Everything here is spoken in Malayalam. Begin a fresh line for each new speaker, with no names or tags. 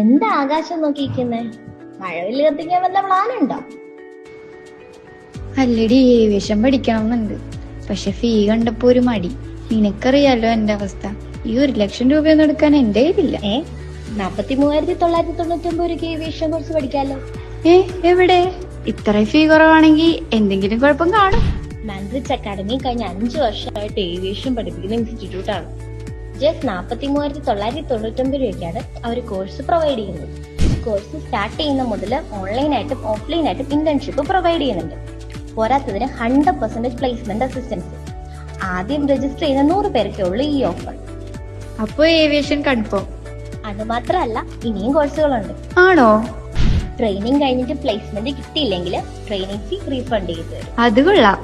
എന്താ ആകാശം നോക്കിയിരിക്കുന്നേ? മഴവില്ല് കത്തിക്കാൻ വല്ല പ്ലാനുണ്ടോ?
അല്ലടി, ഏവിയേഷൻ പഠിക്കണമെന്നുണ്ട്. പക്ഷെ ഫീ കണ്ടപ്പോ ഒരു മടി. നിനക്കറിയാലോ എന്റെ അവസ്ഥ. ഈ 1,00,000 രൂപയൊന്നും എടുക്കാൻ എന്റെ കയ്യിലില്ല.
43,999 രൂപയ്ക്ക് ഏവിയേഷൻ കോഴ്സ് പഠിക്കാലോ.
എവിടെ? ഇത്ര ഫീ കുറവാണെങ്കിൽ എന്തെങ്കിലും കുഴപ്പം കാണും.
മാൻഡ്രിച്ച് അക്കാഡമി കഴിഞ്ഞ 5 വർഷമായിട്ട് ഏവിയേഷൻ പഠിപ്പിക്കുന്ന ഇൻസ്റ്റിറ്റ്യൂട്ടാണ്. ജസ്റ്റ് 43,999 രൂപയ്ക്കാണ് അവർ കോഴ്സ് പ്രൊവൈഡ് ചെയ്യുന്നത്. കോഴ്സ് സ്റ്റാർട്ട് ചെയ്യുന്ന മുതൽ ഓൺലൈനായിട്ടും ഓഫ്ലൈനായിട്ടും ഇന്റേൺഷിപ്പ് പ്രൊവൈഡ് ചെയ്യുന്നുണ്ട്. പോരാത്തതിന് 100% പ്ലേസ്മെന്റ് അസിസ്റ്റൻസ്. ആദ്യം രജിസ്റ്റർ ചെയ്യുന്ന 100 പേർക്കേ ഉള്ളൂ ഈ ഓഫർ.
അപ്പൊ ഏവിയേഷൻ കൺഫേം?
അത് മാത്രമല്ല, ഇനിയും കോഴ്സുകളുണ്ട്.
ആണോ?
ട്രെയിനിങ് കഴിഞ്ഞിട്ട് പ്ലേസ്മെന്റ് കിട്ടിയില്ലെങ്കിൽ ട്രെയിനിങ് ഫീ റീഫണ്ട് ചെയ്തു തരും.
അത് കൊള്ളാം.